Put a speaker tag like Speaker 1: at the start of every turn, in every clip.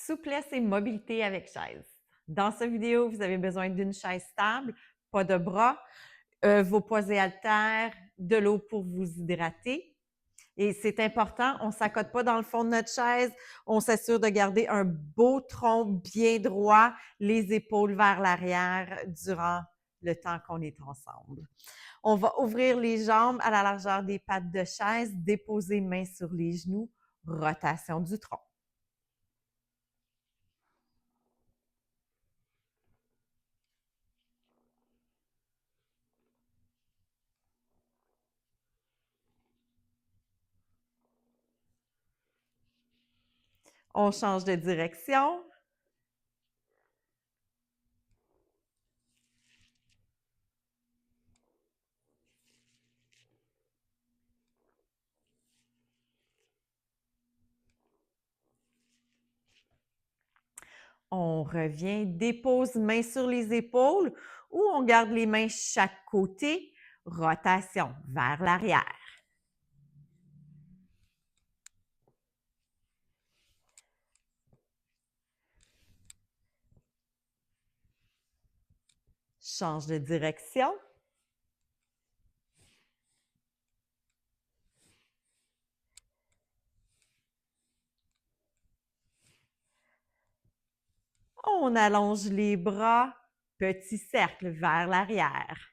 Speaker 1: souplesse et mobilité avec chaise. Dans cette vidéo, vous avez besoin d'une chaise stable, pas de bras, vos poids et haltères, de l'eau pour vous hydrater. Et c'est important, on ne s'accote pas dans le fond de notre chaise, on s'assure de garder un beau tronc bien droit, les épaules vers l'arrière durant le temps qu'on est ensemble. On va ouvrir les jambes à la largeur des pattes de chaise, déposer main sur les genoux, rotation du tronc. On change de direction. On revient, dépose main sur les épaules ou on garde les mains chaque côté, rotation vers l'arrière. Change de direction. On allonge les bras, petit cercle vers l'arrière.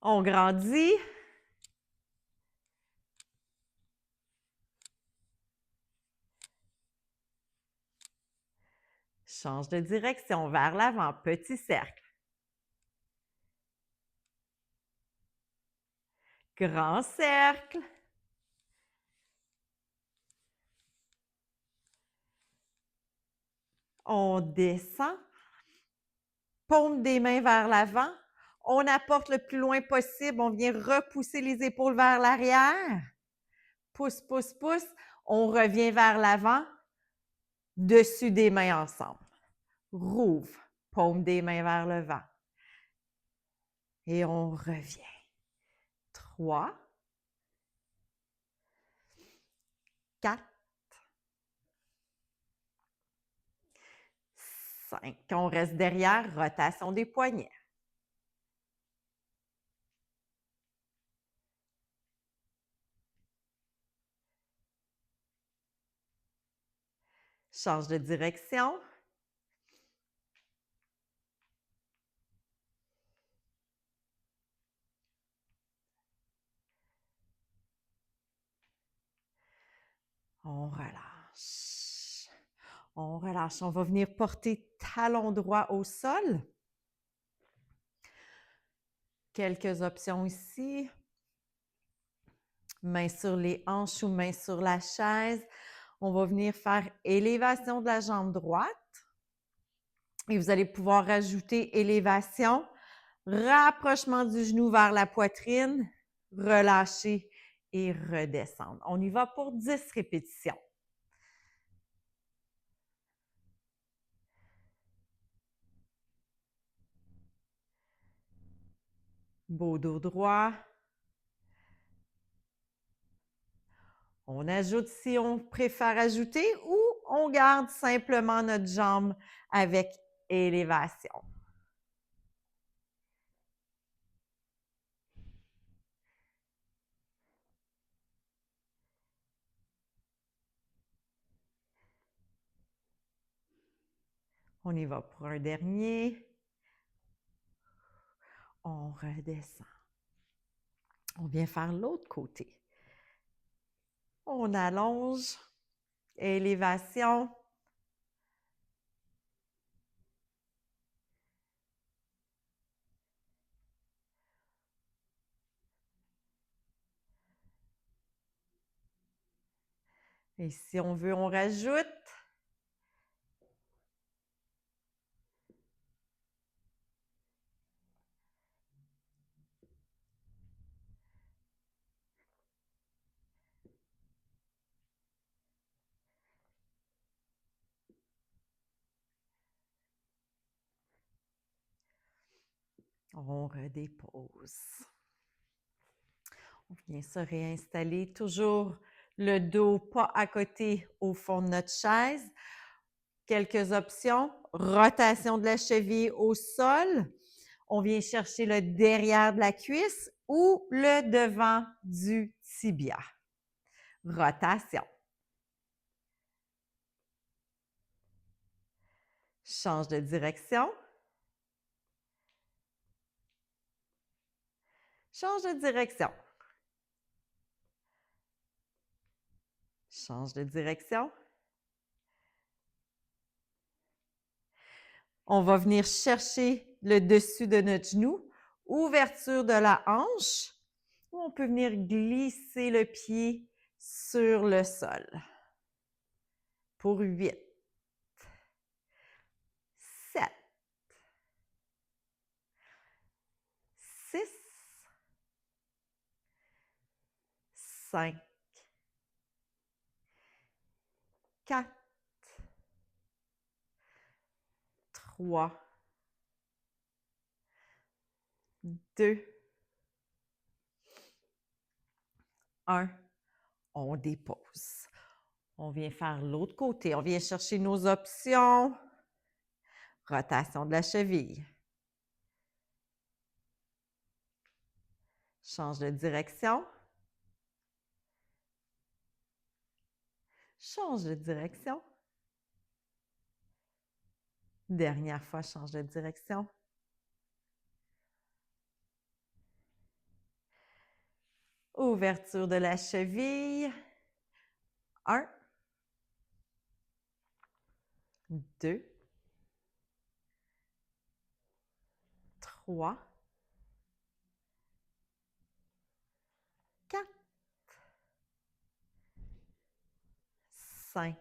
Speaker 1: On grandit. Change de direction vers l'avant, petit cercle. Grand cercle. On descend. Paume des mains vers l'avant. On apporte le plus loin possible. On vient repousser les épaules vers l'arrière. Pousse, pousse, pousse. On revient vers l'avant. Dessus des mains ensemble. Rouvre. Paume des mains vers le vent. Et on revient. 3, 4, 5. On reste derrière, rotation des poignets. Change de direction. On relâche. On relâche. On va venir porter talon droit au sol. Quelques options ici. Main sur les hanches ou main sur la chaise. On va venir faire élévation de la jambe droite. Et vous allez pouvoir rajouter élévation, rapprochement du genou vers la poitrine, relâcher et redescendre. On y va pour 10 répétitions. Beau dos droit. On ajoute si on préfère ajouter ou on garde simplement notre jambe avec élévation. On y va pour un dernier. On redescend. On vient faire l'autre côté. On allonge. Élévation. Et si on veut, on rajoute. On redépose. On vient se réinstaller toujours le dos pas à côté au fond de notre chaise. Quelques options. Rotation de la cheville au sol. On vient chercher le derrière de la cuisse ou le devant du tibia. Rotation. Change de direction. Change de direction. Change de direction. On va venir chercher le dessus de notre genou, ouverture de la hanche, ou on peut venir glisser le pied sur le sol. Pour 8, 7, 6, 5, 4, 3, 2, 1. On dépose. On vient faire l'autre côté. On vient chercher nos options. Rotation de la cheville. Change de direction. Change de direction. Dernière fois, change de direction. Ouverture de la cheville. 1, 2, 3, 4, 5,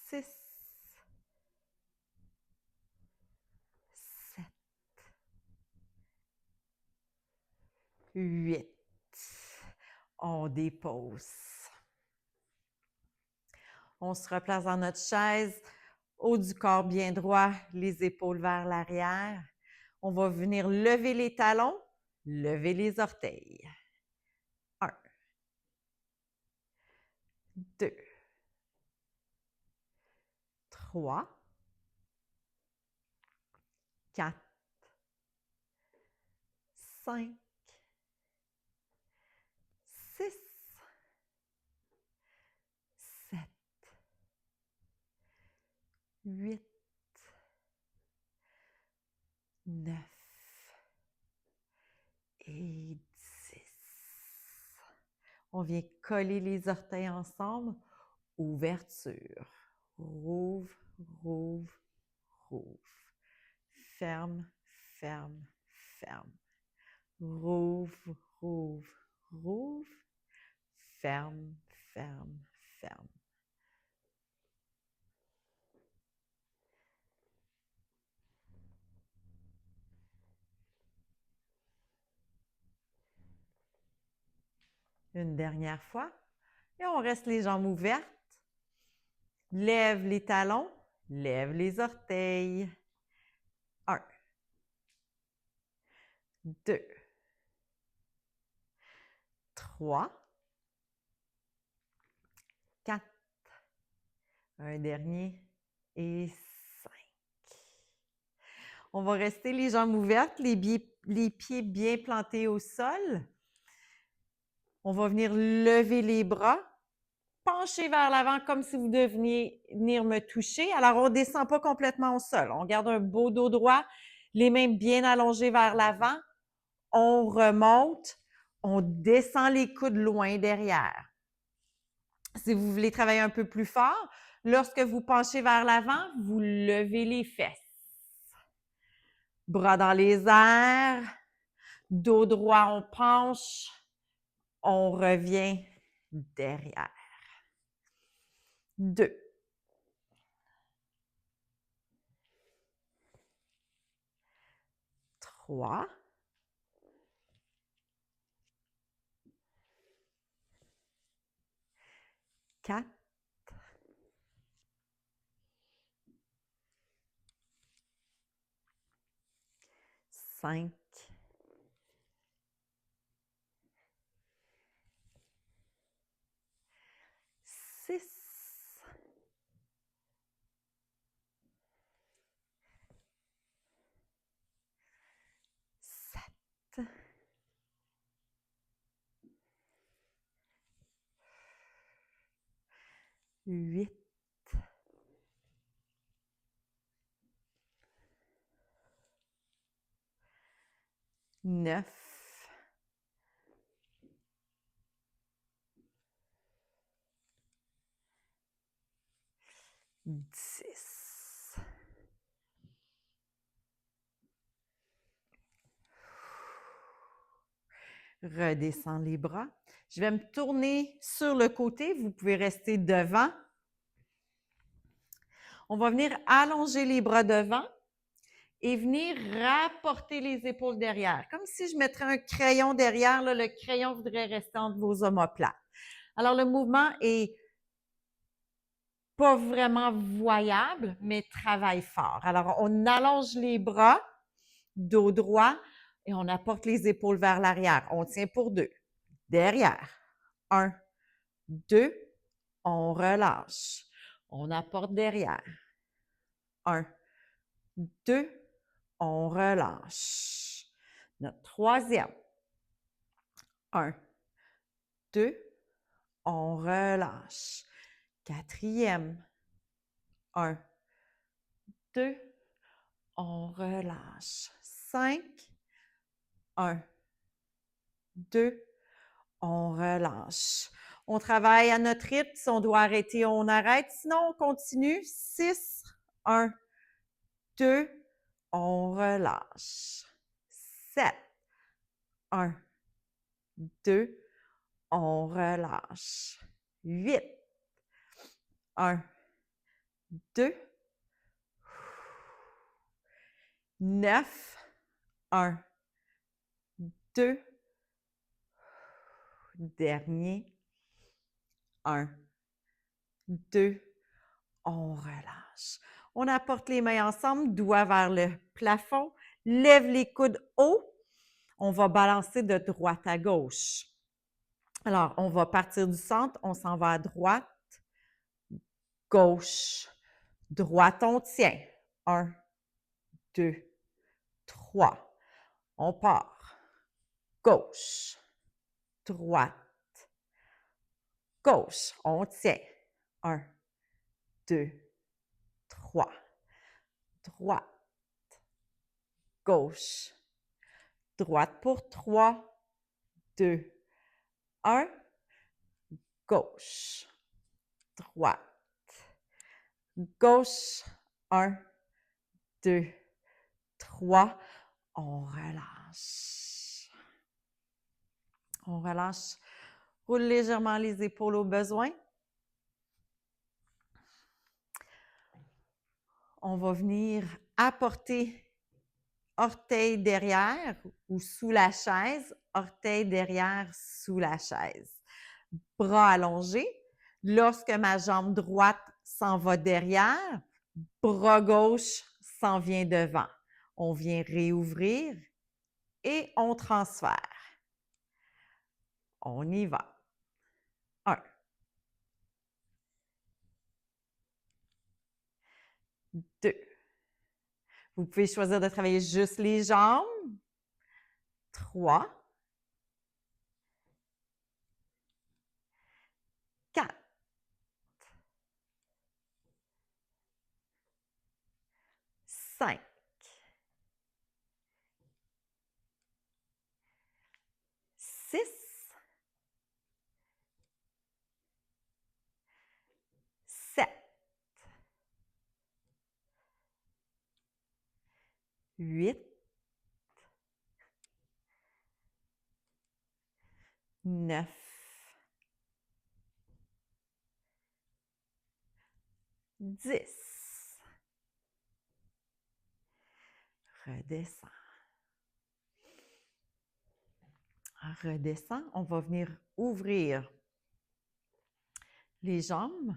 Speaker 1: 6, 7, 8. On dépose. On se replace dans notre chaise, haut du corps bien droit, les épaules vers l'arrière. On va venir lever les talons, lever les orteils. 1, 2, 3, 4, 5, 6, 7, 8, 9 et 10. On vient coller les orteils ensemble. Ouverture. Rouvre, rouvre, rouvre. Ferme, ferme, ferme. Rouvre, rouvre, rouvre. Ferme, ferme, ferme. Une dernière fois. Et on reste les jambes ouvertes. Lève les talons, lève les orteils. 1, 2, 3, 4, un dernier et 5. On va rester les jambes ouvertes, les pieds bien plantés au sol. On va venir lever les bras, pencher vers l'avant comme si vous deveniez venir me toucher. Alors, on ne descend pas complètement au sol. On garde un beau dos droit, les mains bien allongées vers l'avant. On remonte, on descend les coudes loin derrière. Si vous voulez travailler un peu plus fort, lorsque vous penchez vers l'avant, vous levez les fesses. Bras dans les airs, dos droit, on penche, on revient derrière. 2. 3. 4. 5. 8, 9, 10. Redescends les bras. Je vais me tourner sur le côté. Vous pouvez rester devant. On va venir allonger les bras devant et venir rapporter les épaules derrière. Comme si je mettrais un crayon derrière. Là, le crayon voudrait rester entre vos omoplates. Alors, le mouvement est pas vraiment voyable, mais travaille fort. Alors, on allonge les bras, dos droit, et on apporte les épaules vers l'arrière. On tient pour 2. Derrière. 1, 2, on relâche. On apporte derrière. 1, 2, on relâche. Notre troisième. 1, 2, on relâche. Quatrième. 1, 2, on relâche. 5, 1, 2, on relâche. On travaille à notre rythme. Si on doit arrêter, on arrête. Sinon, on continue. 6, 1, 2, on relâche. 7, 1, 2, on relâche. 8, 1, 2, 9, 1, 2, dernier, 1, 2, on relâche. On apporte les mains ensemble, doigts vers le plafond, lève les coudes haut. On va balancer de droite à gauche. Alors, on va partir du centre, on s'en va à droite, gauche, droite, on tient. 1, 2, 3. On part. Gauche, droite, gauche, on tient. 1, 2, 3. Droite, gauche, droite pour 3, 2, 1. Gauche, droite, gauche, 1, 2, 3. On relâche. On relâche. Roule légèrement les épaules au besoin. On va venir apporter orteil derrière ou sous la chaise, orteil derrière sous la chaise. Bras allongés. Lorsque ma jambe droite s'en va derrière, bras gauche s'en vient devant. On vient réouvrir et on transfère. On y va. 1, 2. Vous pouvez choisir de travailler juste les jambes. 3, 4, 5, 6, 7, 8, 9, 10. Redescends. Redescends. On va venir ouvrir les jambes.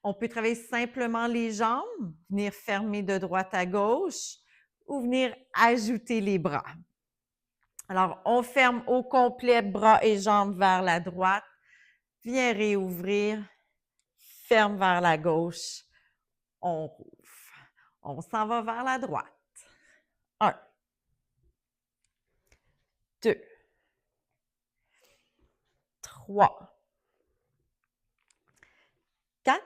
Speaker 1: On peut travailler simplement les jambes, venir fermer de droite à gauche ou venir ajouter les bras. Alors, on ferme au complet bras et jambes vers la droite. Viens réouvrir. Ferme vers la gauche. On rouvre. On s'en va vers la droite. 1, 2, 3, 4,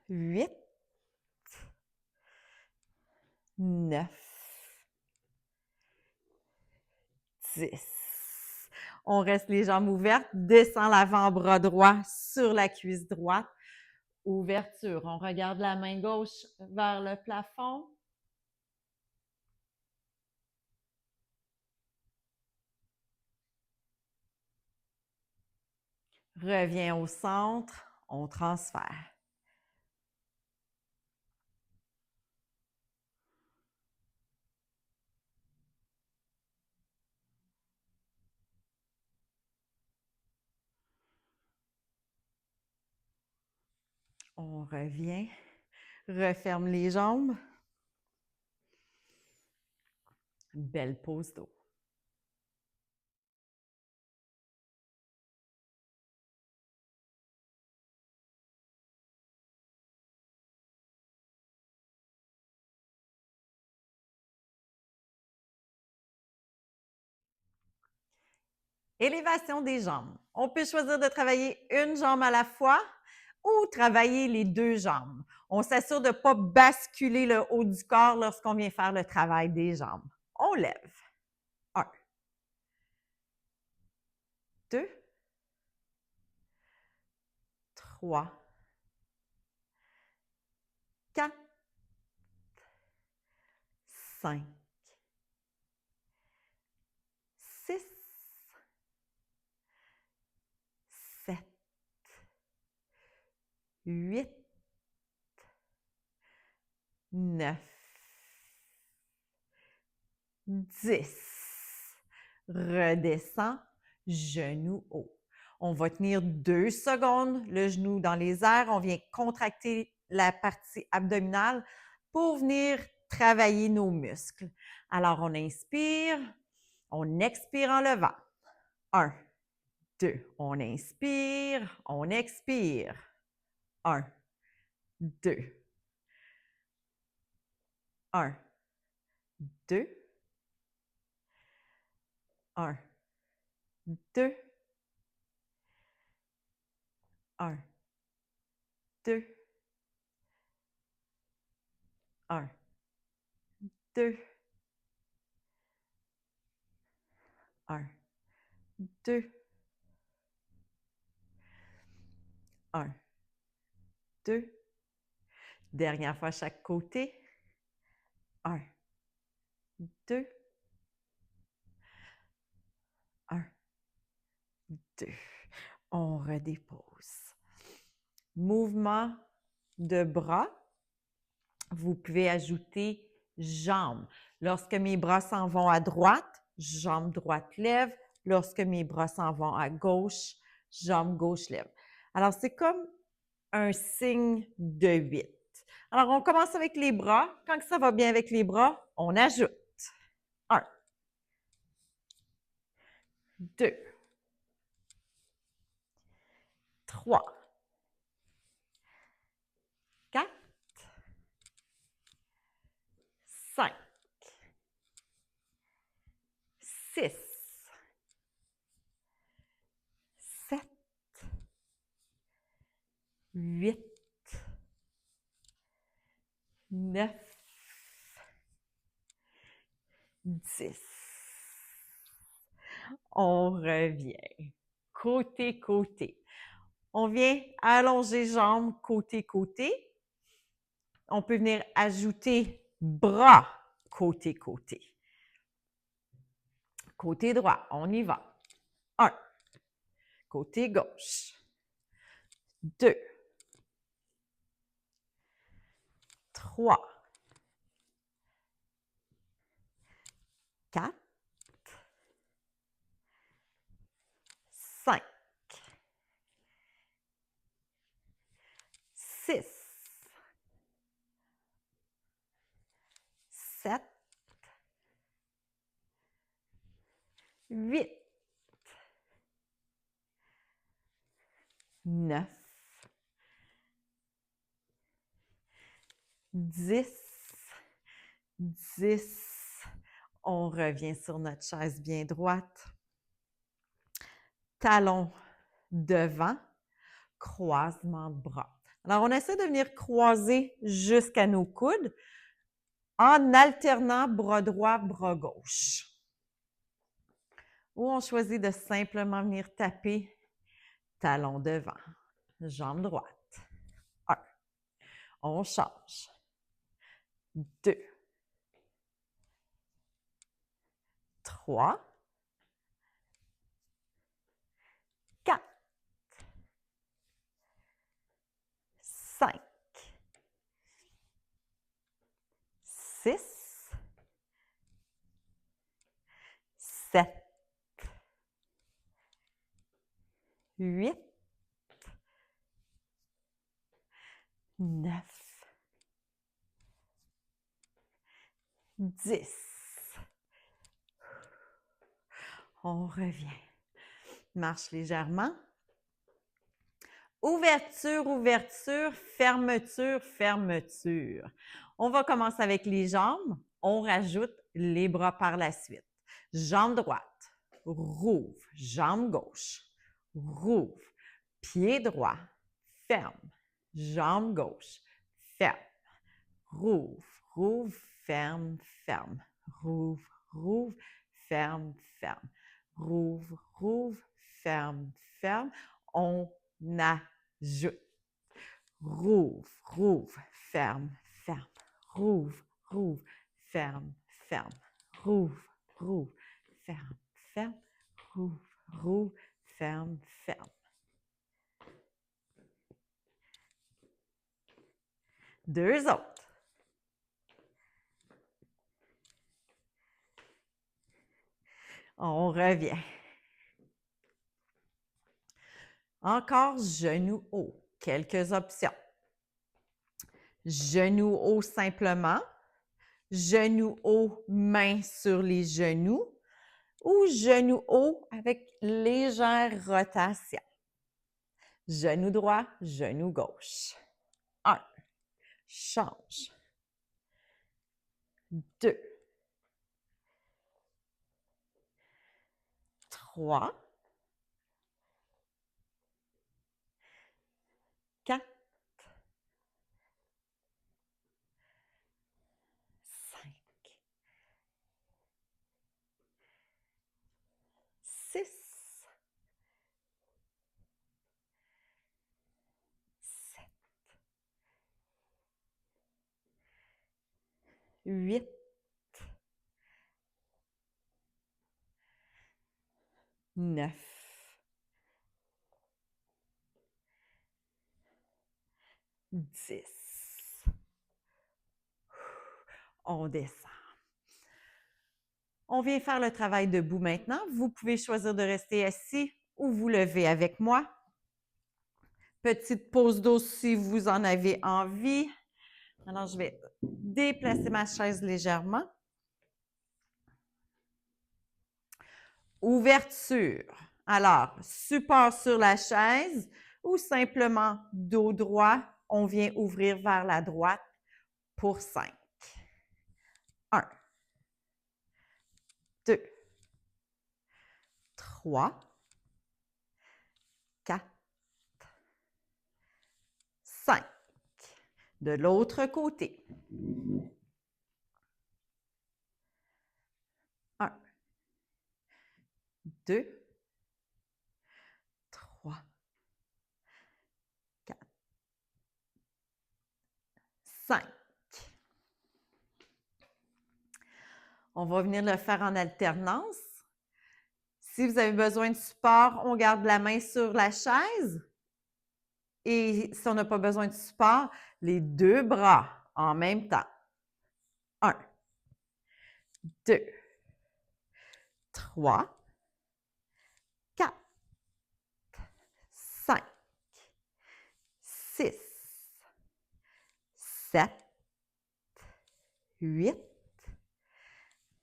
Speaker 1: 8, 9, 10. On reste les jambes ouvertes, descend l'avant-bras droit sur la cuisse droite. Ouverture. On regarde la main gauche vers le plafond. Reviens au centre. On transfère. On revient. Referme les jambes. Belle pose d'eau. Élévation des jambes. On peut choisir de travailler une jambe à la fois ou travailler les deux jambes. On s'assure de ne pas basculer le haut du corps lorsqu'on vient faire le travail des jambes. On lève. 1, 2, 3, 4, 5, 6, 7, 8, 9, 10. Redescends, genou haut. On va tenir 2 secondes, le genou dans les airs. On vient contracter la partie abdominale pour venir travailler nos muscles. Alors, on inspire, on expire en levant. 1, 2. On inspire, on expire. 1, 2. 1, 2. 1, 2. 1, 2. 1, 2. 1, 2. 1, 2. Dernière fois chaque côté. 1, 2. 1, 2. On redépose. Mouvement de bras. Vous pouvez ajouter jambes. Lorsque mes bras s'en vont à droite, jambe droite lève. Lorsque mes bras s'en vont à gauche, jambe gauche lève. Alors, c'est comme un signe de 8. Alors, on commence avec les bras. Quand ça va bien avec les bras, on ajoute. 1, 2, 3, 4, 5, 6, 7, 8, 9, 10. On revient. Côté, côté. On vient allonger jambes côté, côté. On peut venir ajouter bras côté, côté. Côté droit, on y va. 1. Côté gauche. 2. 3. 4. 5. 6. 7. 8. 9. 10. 10. On revient sur notre chaise bien droite. Talons devant, croisement de bras. Alors, on essaie de venir croiser jusqu'à nos coudes en alternant bras droit, bras gauche. Ou on choisit de simplement venir taper talon devant, jambe droite. 1. On change. 2. 3. 4. 5. 6. 7. 8. 9. 10. On revient. Marche légèrement. Ouverture, ouverture, fermeture, fermeture. On va commencer avec les jambes. On rajoute les bras par la suite. Jambe droite, rouvre. Jambe gauche, rouvre. Pied droit, ferme. Jambe gauche, ferme. Rouvre, rouvre, ferme, ferme. Rouvre, rouvre, ferme, ferme. Rouvre, rouvre, ferme, ferme. On ajoute. Rouvre, rouvre, ferme, ferme. Rouvre, rouvre, ferme, ferme. Rouvre, rouvre, ferme, ferme. Rouvre, rouvre, ferme, ferme. 2 autres. On revient. Encore genou haut. Quelques options. Genou haut simplement. Genou haut, main sur les genoux. Ou genou haut avec légère rotation. Genou droit, genou gauche. 1. Change. 2. 3. 4. 5. 6. 7. 8. 9. 10. On descend. On vient faire le travail debout maintenant. Vous pouvez choisir de rester assis ou vous lever avec moi. Petite pause d'eau si vous en avez envie. Alors, je vais déplacer ma chaise légèrement. Ouverture. Alors, support sur la chaise ou simplement dos droit, on vient ouvrir vers la droite pour 5. 1, 2, 3, 4, 5. De l'autre côté. 1, 2, 3, 4, 5. On va venir le faire en alternance. Si vous avez besoin de support, on garde la main sur la chaise. Et si on n'a pas besoin de support, les 2 bras en même temps. 1, 2, 3, 4, 5, 6, 7, 8,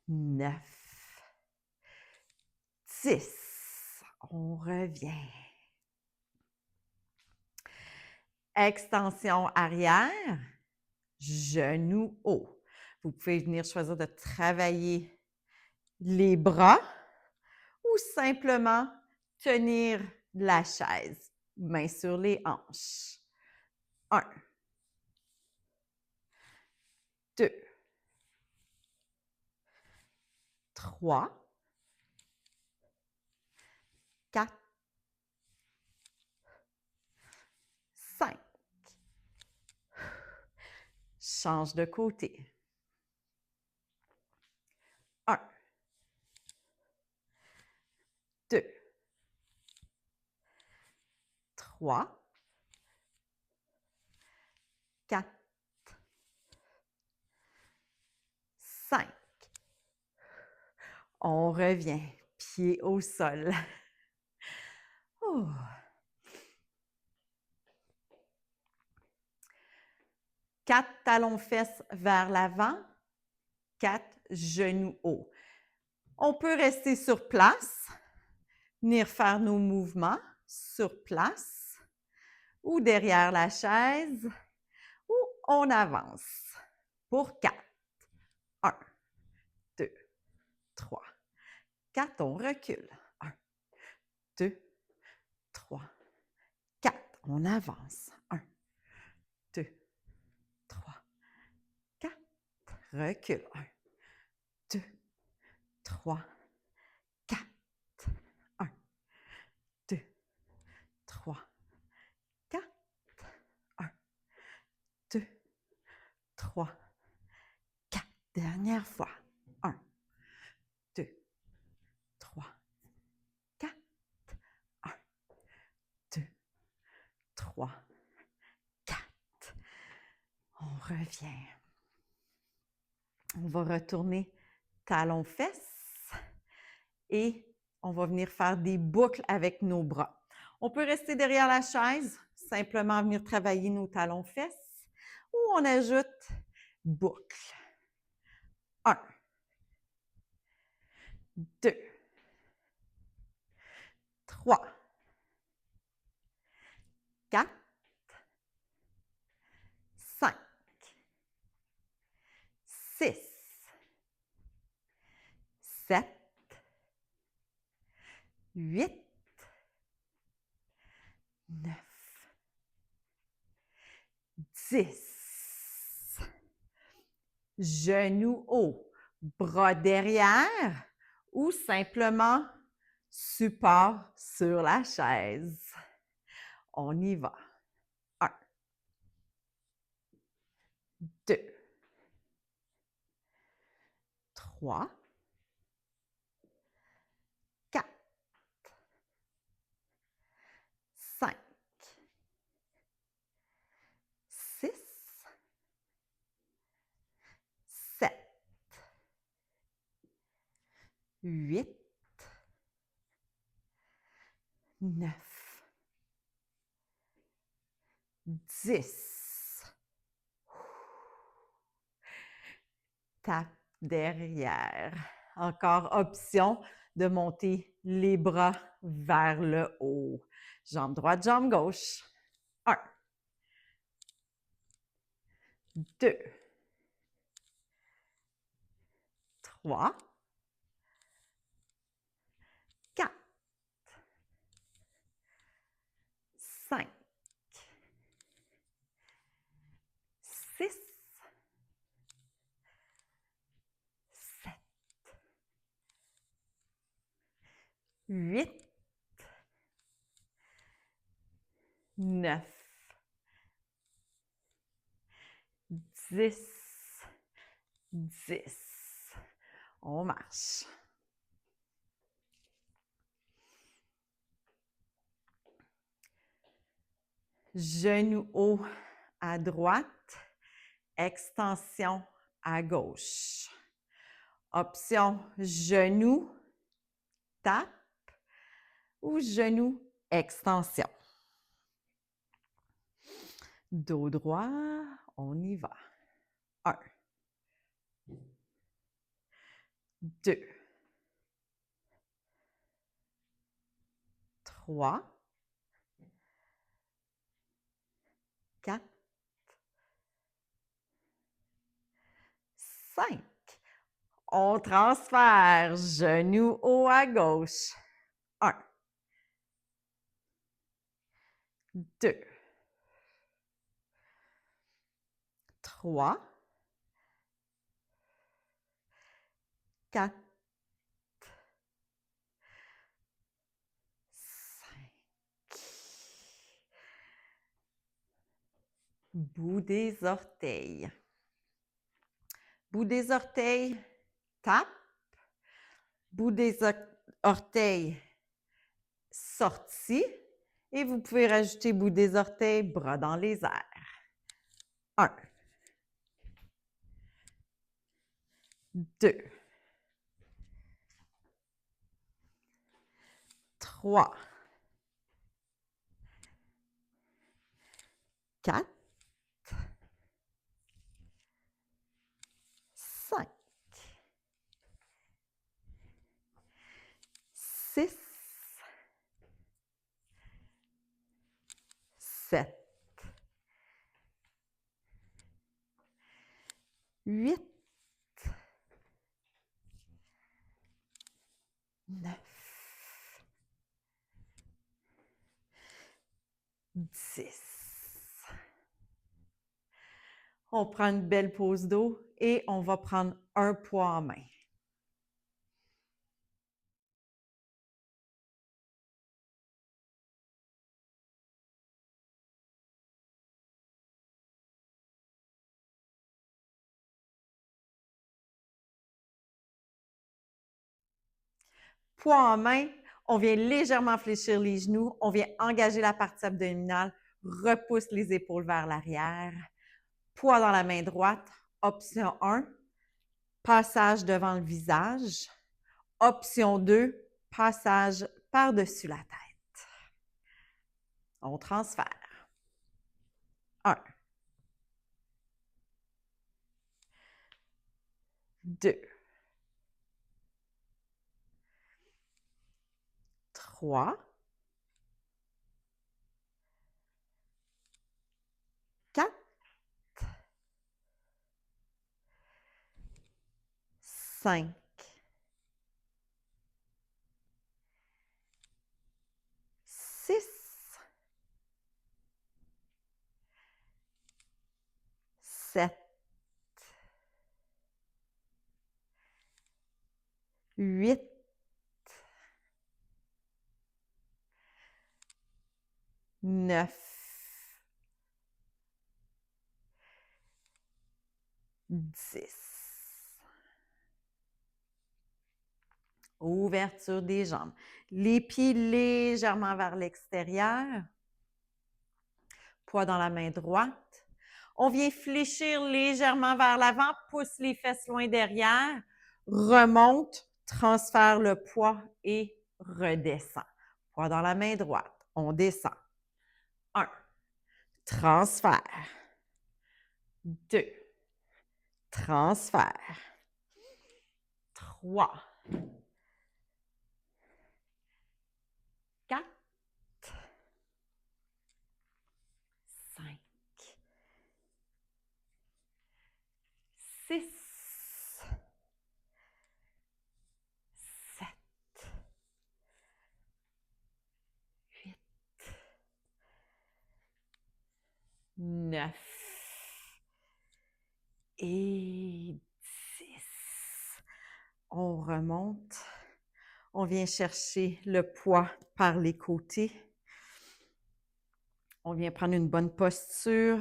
Speaker 1: 9, 10. On revient. Extension arrière, genou haut. Vous pouvez venir choisir de travailler les bras ou simplement tenir la chaise, main sur les hanches. 1, 2, 3, 4, 5. Change de côté. 1, 2, 3, 4, 5. On revient, pied au sol. Oh. 4 talons-fesses vers l'avant, 4 genoux hauts. On peut rester sur place, venir faire nos mouvements sur place ou derrière la chaise ou on avance pour 4. 1, 2, 3, 4. On recule. 1, 2, 3, 4. On avance. 1, 2, 3, 4. Recule. 1, 2, 3, 4. 1, 2, 3, 4. 1, 2, 3, 4. Dernière fois. 1, 2, 3, 4. 1, 2, 3, 4. On revient. On va retourner talons-fesses et on va venir faire des boucles avec nos bras. On peut rester derrière la chaise, simplement venir travailler nos talons-fesses ou on ajoute boucle. 1, 2, 3, 4, 5, 6, 7, 8, 9, 10. Genoux hauts, bras derrière ou simplement support sur la chaise. On y va. 1, 2, 3, 4, 5, 6, 7, 8, 9, 10. Tape derrière. Encore option de monter les bras vers le haut. Jambe droite, jambe gauche. 1, 2, 3, 4, 5, 6, 7, 8, 9, 10, 10. On marche. Genoux haut à droite, extension à gauche. Option genou, tape ou genou, extension. Dos droit, on y va. 1, 2, 3, 4, 5. On transfère, genou haut à gauche. 1, 2, 3, 4, 5. Bout des orteils. Bout des orteils, tape. Bout des orteils, sorti. Et vous pouvez rajouter bout des orteils, bras dans les airs. 1, 2, 3, 4, 5, 6, 7, 8, 9, 10. On prend une belle pause d'eau et on va prendre un poids en main. Poids en main, on vient légèrement fléchir les genoux, on vient engager la partie abdominale, repousse les épaules vers l'arrière. Poids dans la main droite, option 1, passage devant le visage. Option 2, passage par-dessus la tête. On transfère. 1, 2, 3, 4, 5, 6, 7, 8, 9, 10. Ouverture des jambes. Les pieds légèrement vers l'extérieur. Poids dans la main droite. On vient fléchir légèrement vers l'avant, pousse les fesses loin derrière, remonte, transfère le poids et redescend. Poids dans la main droite. On descend. 1, transfert. 2, transfert. 3, 4, 5, 6, 7, 8, 9 et 10. On remonte. On vient chercher le poids par les côtés. On vient prendre une bonne posture.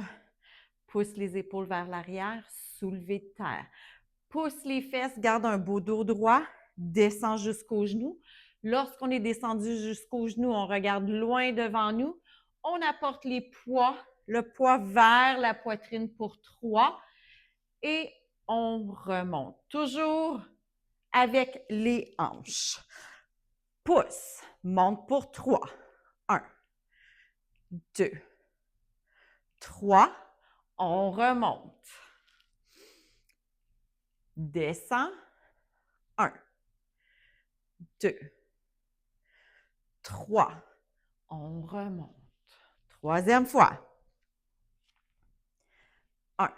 Speaker 1: Pousse les épaules vers l'arrière. Soulever de terre. Pousse les fesses. Garde un beau dos droit. Descend jusqu'aux genoux. Lorsqu'on est descendu jusqu'aux genoux, on regarde loin devant nous. On apporte le poids vers la poitrine pour 3 et on remonte. Toujours avec les hanches. Pousse, monte pour 3. 1, 2, 3. On remonte. Descend. 1, 2, 3. On remonte. Troisième fois. 1,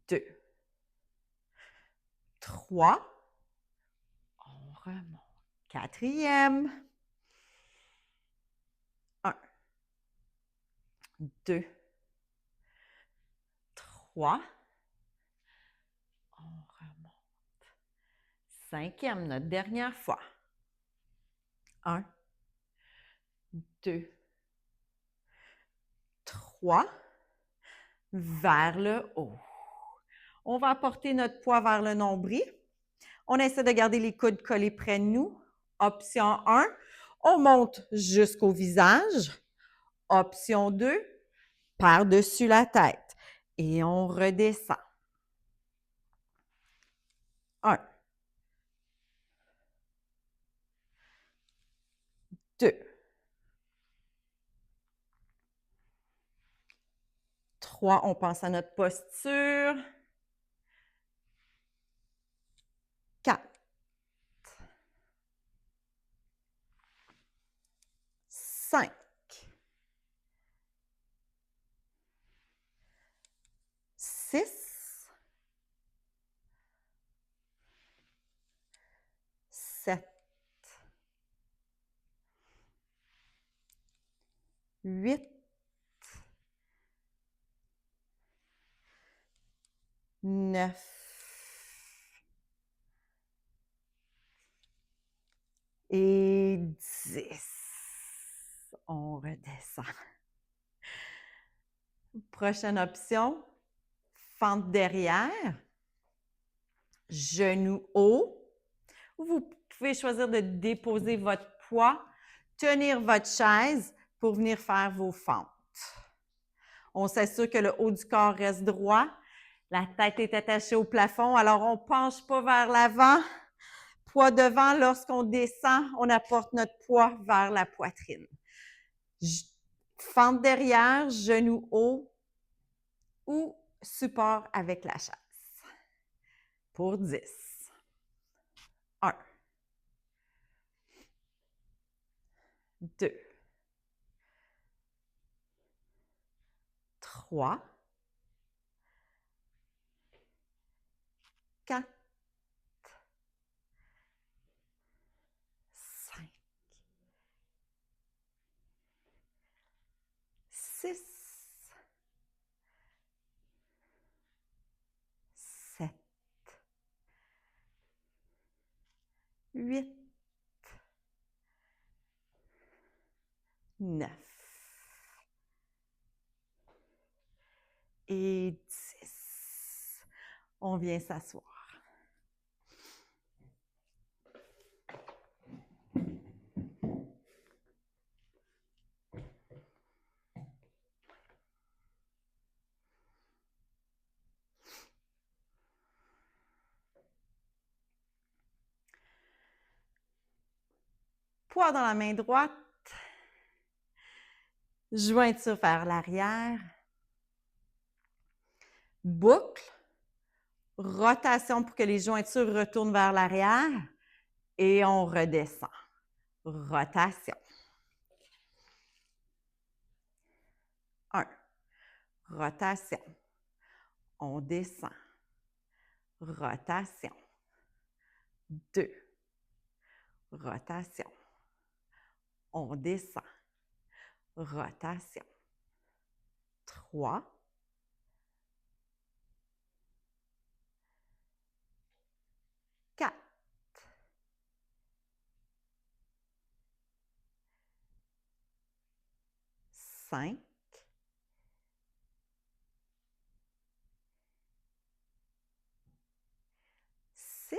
Speaker 1: 2, 3. On remonte. Quatrième. 1, 2, 3. On remonte. 5e, notre dernière fois. 1, 2, 3. Vers le haut. On va apporter notre poids vers le nombril. On essaie de garder les coudes collés près de nous. Option 1, on monte jusqu'au visage. Option 2, par-dessus la tête. Et on redescend. 1, 2, 3, on pense à notre posture. 4, 5, 6, 7, 8, 9 et 10. On redescend. Prochaine option, fente derrière, genou haut. Vous pouvez choisir de déposer votre poids, tenir votre chaise pour venir faire vos fentes. On s'assure que le haut du corps reste droit. La tête est attachée au plafond, alors on ne penche pas vers l'avant. Poids devant, lorsqu'on descend, on apporte notre poids vers la poitrine. Fente derrière, genou haut ou support avec la chaise. Pour 10. 1, 2, 3, 4, 5, 6, 7, 8, 9 et 10. On vient s'asseoir. Poids dans la main droite. Jointure vers l'arrière. Boucle. Rotation pour que les jointures retournent vers l'arrière. Et on redescend. Rotation. 1. Rotation. On descend. Rotation. 2. Rotation. On descend. Rotation. 3. 4. 5. 6.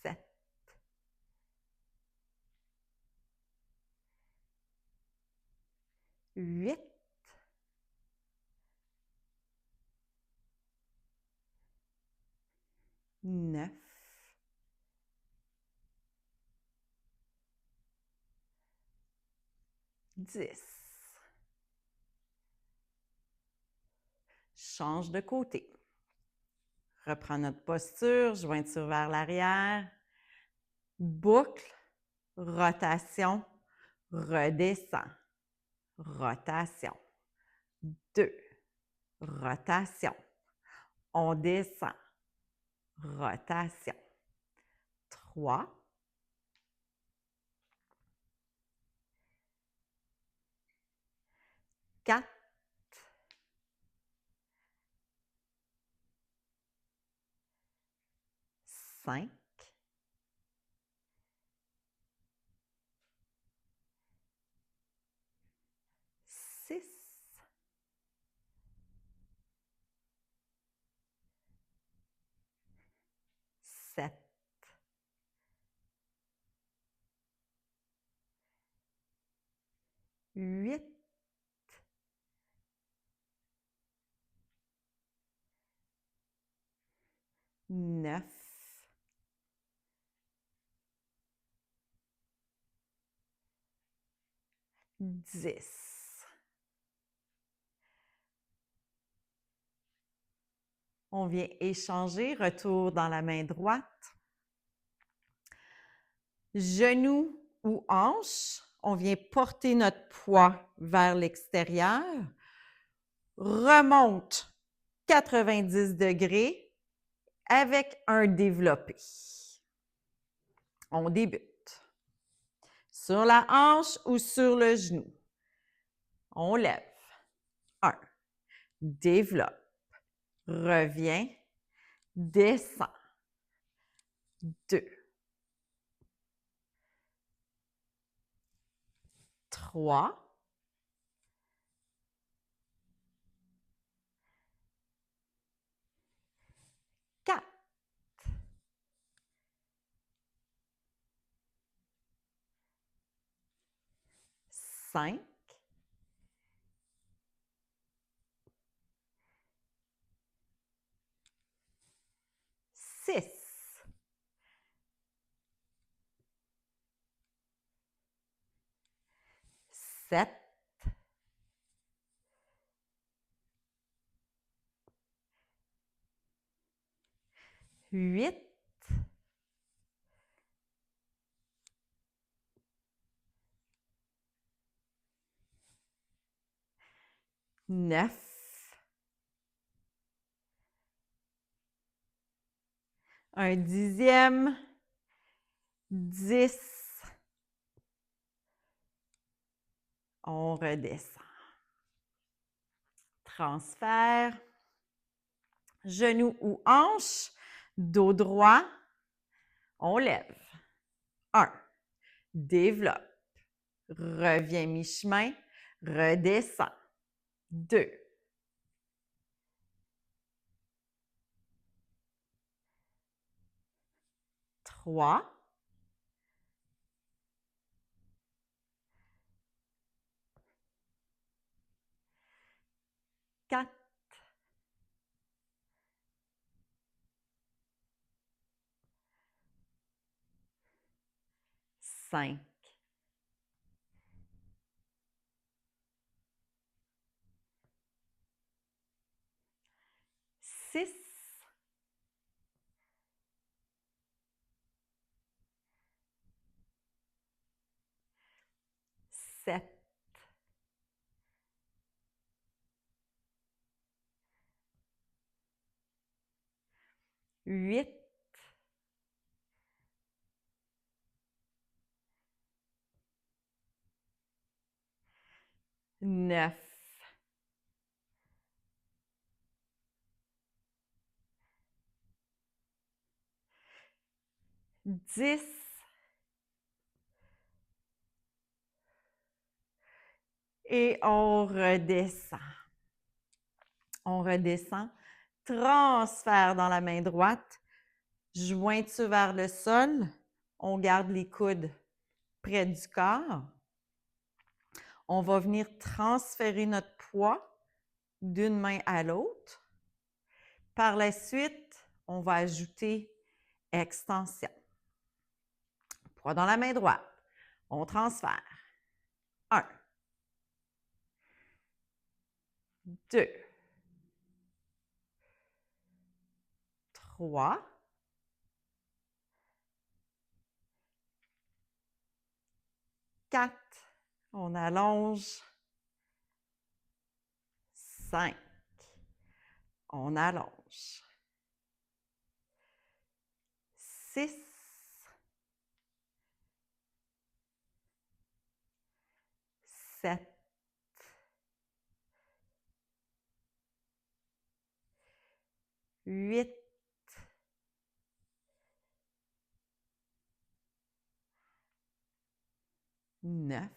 Speaker 1: 7. 8. 9. 10. Change de côté. Reprends notre posture, jointure vers l'arrière. Boucle, rotation, redescend. Rotation. 2. Rotation. On descend. Rotation. 3. 5, 6, 7, 8, 9, 10. On vient échanger, retour dans la main droite. Genou ou hanche, on vient porter notre poids vers l'extérieur. Remonte 90 degrés avec un développé. On débute. Sur la hanche ou sur le genou. On lève. 1. Développe. Reviens. Descend. 2. 3. 4. 5. 6. 7. 8. 9. 1/10. 10. On redescend. Transfert. Genou ou hanche. Dos droit. On lève. 1. Développe. Reviens mi-chemin. Redescend. 2. 3. 4. 5. 6. 7. 8. 9. 10. Et on redescend. On redescend. Transfert dans la main droite. Jointure vers le sol. On garde les coudes près du corps. On va venir transférer notre poids d'une main à l'autre. Par la suite, on va ajouter extension. Poids dans la main droite. On transfère. 1. 2. 3. 4. On allonge. 5. On allonge. 6. 7. 8. 9,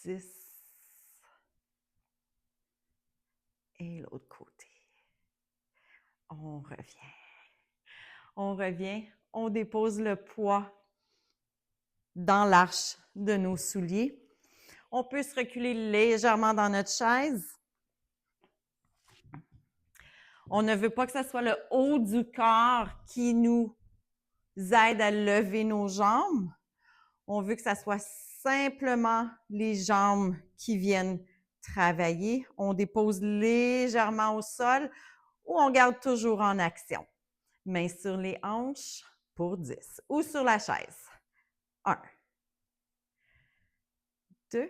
Speaker 1: 10 et l'autre côté. On revient. On revient. On dépose le poids dans l'arche de nos souliers. On peut se reculer légèrement dans notre chaise. On ne veut pas que ce soit le haut du corps qui nous aide à lever nos jambes. On veut que ce soit simplement les jambes qui viennent travailler. On dépose légèrement au sol ou on garde toujours en action. Mains sur les hanches pour 10 ou sur la chaise. 1, 2,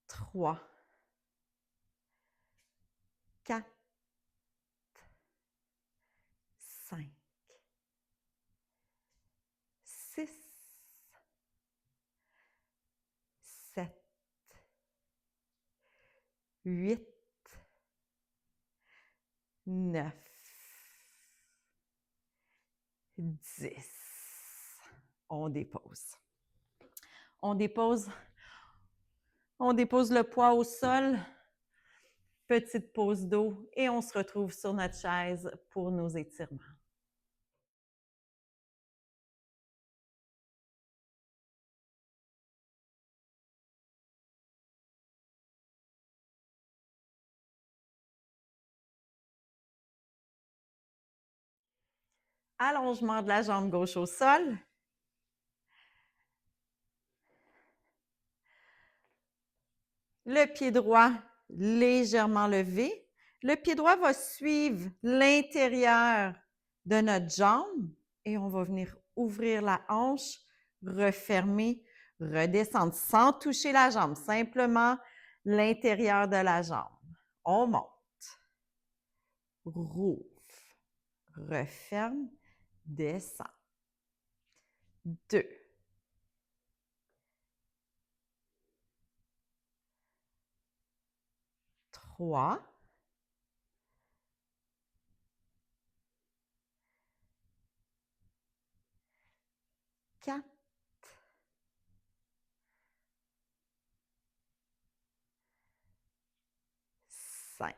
Speaker 1: 3, 4, 5, 6, 7, 8, 9, 10. On dépose. On dépose le poids au sol. Petite pause d'eau et on se retrouve sur notre chaise pour nos étirements. Allongement de la jambe gauche au sol. Le pied droit légèrement levé. Le pied droit va suivre l'intérieur de notre jambe et on va venir ouvrir la hanche, refermer, redescendre sans toucher la jambe, simplement l'intérieur de la jambe. On monte, rouvre, referme, descend. 2, 3, 4, 5.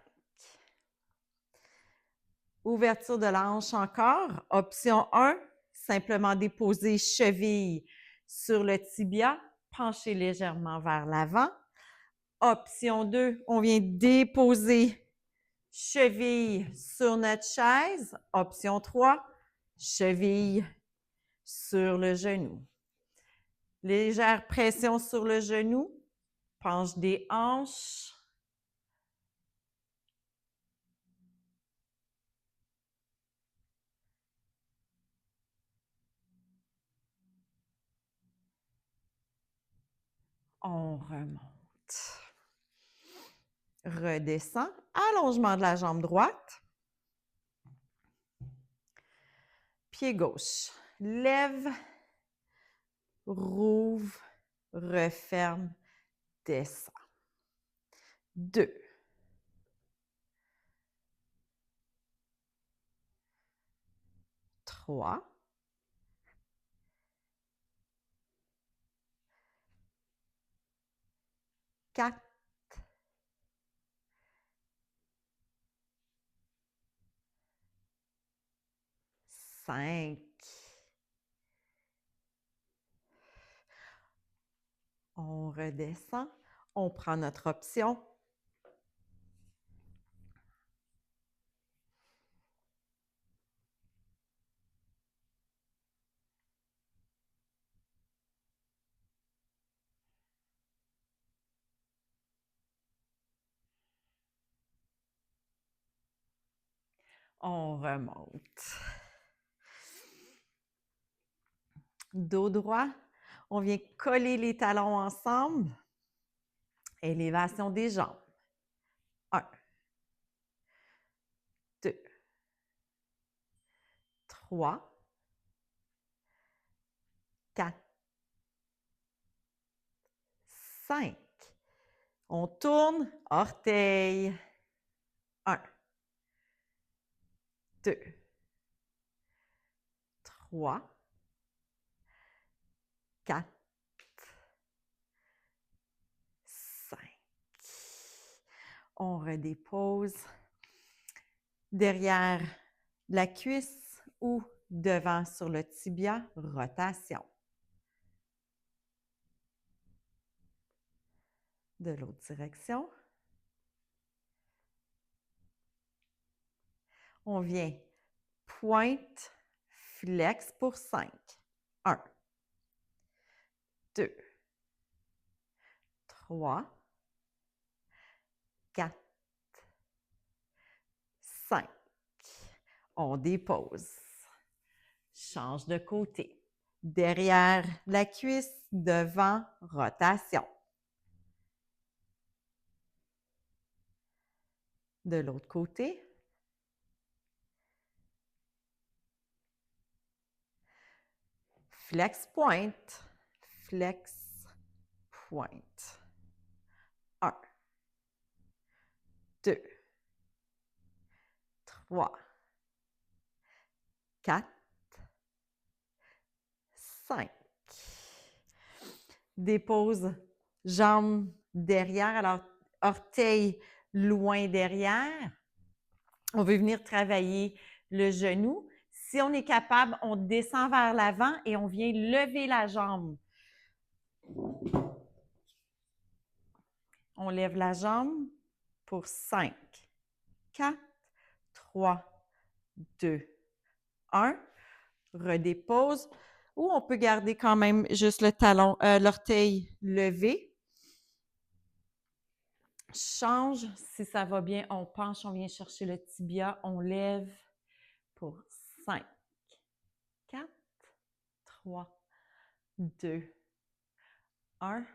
Speaker 1: Ouverture de la hanche encore. Option 1, simplement déposer cheville sur le tibia, pencher légèrement vers l'avant. Option 2, on vient déposer cheville sur notre chaise. Option 3, cheville sur le genou. Légère pression sur le genou, penche des hanches. On remonte. Redescend. Allongement de la jambe droite. Pied gauche. Lève, rouvre, referme, descend. 2. 3. 4. 5. On redescend. On prend notre option. On remonte. Dos droit. On vient coller les talons ensemble. Élévation des jambes. 1, 2, 3, 4, 5. On tourne, orteils. 1, 2, 3, 4, 5. On redépose derrière la cuisse ou devant sur le tibia, rotation. De l'autre direction. On vient pointe, flex pour 5. 1, 2, 3, 4, 5. On dépose. Change de côté. Derrière la cuisse, devant, rotation. De l'autre côté. Flex pointe, flex pointe. 1, 2, 3, 4, 5. Dépose jambes derrière, alors orteils loin derrière. On veut venir travailler le genou. Si on est capable, on descend vers l'avant et on vient lever la jambe. On lève la jambe pour 5, 4, 3, 2, 1. Redépose. Ou on peut garder quand même juste le talon, l'orteil levé. Change. Si ça va bien, on penche, on vient chercher le tibia, on lève pour 5, 4, 3, 2, 1.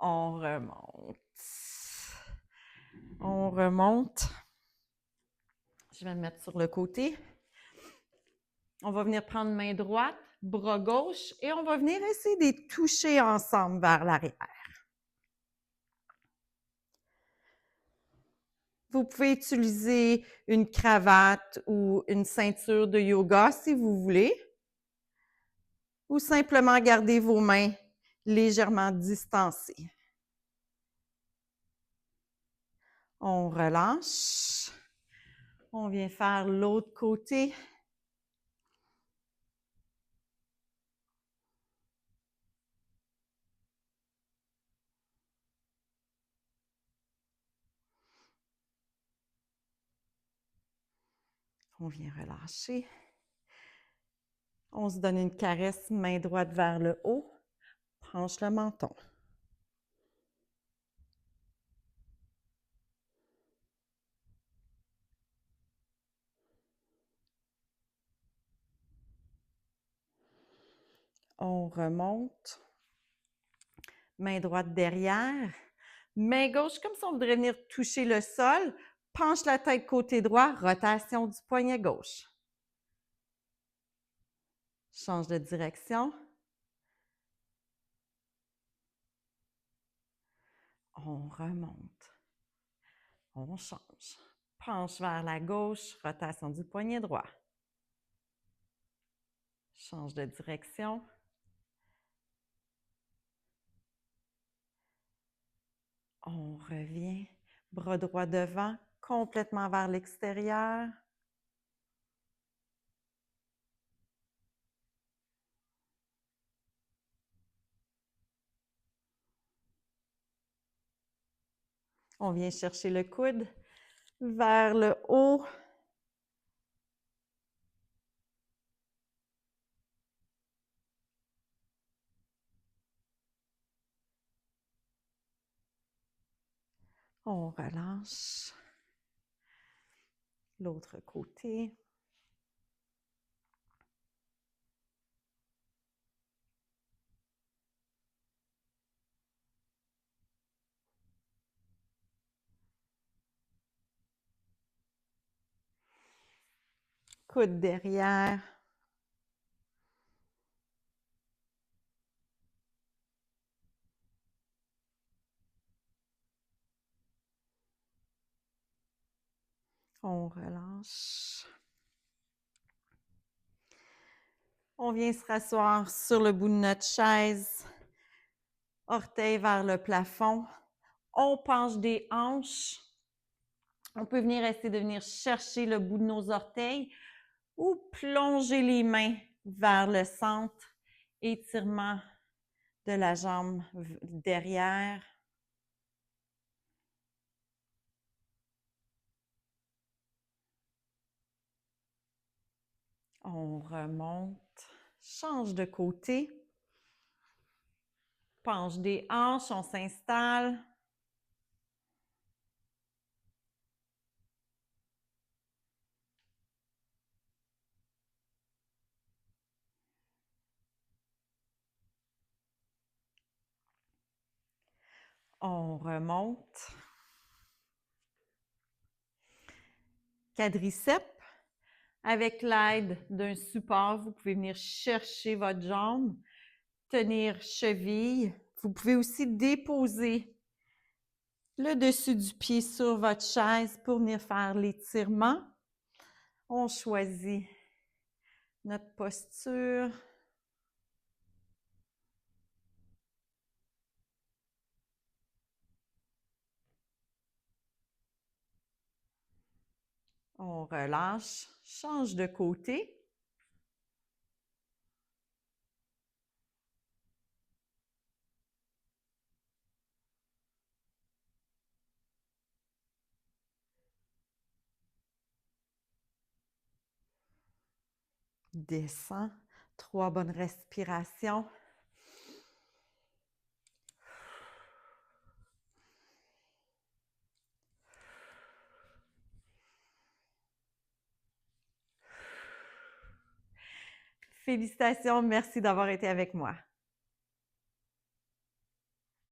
Speaker 1: On remonte. On remonte. Je vais me mettre sur le côté. On va venir prendre main droite, bras gauche et on va venir essayer de les toucher ensemble vers l'arrière. Vous pouvez utiliser une cravate ou une ceinture de yoga si vous voulez, ou simplement garder vos mains légèrement distancées. On relâche. On vient faire l'autre côté. On vient relâcher. On se donne une caresse, main droite vers le haut. Penche le menton. On remonte. Main droite derrière. Main gauche, comme si on voudrait venir toucher le sol. Penche la tête côté droit, rotation du poignet gauche. Change de direction. On remonte. On change. Penche vers la gauche, rotation du poignet droit. Change de direction. On revient. Bras droit devant, complètement vers l'extérieur. On vient chercher le coude vers le haut. On relâche. L'autre côté. Coude derrière. On relâche. On vient se rasseoir sur le bout de notre chaise, orteils vers le plafond. On penche des hanches. On peut essayer de venir chercher le bout de nos orteils ou plonger les mains vers le centre. Étirement de la jambe derrière. On remonte, change de côté. Penche des hanches, on s'installe. On remonte. Quadriceps. Avec l'aide d'un support, vous pouvez venir chercher votre jambe, tenir cheville. Vous pouvez aussi déposer le dessus du pied sur votre chaise pour venir faire l'étirement. On choisit notre posture. On relâche, change de côté. Descend. 3 bonnes respirations. Félicitations, merci d'avoir été avec moi.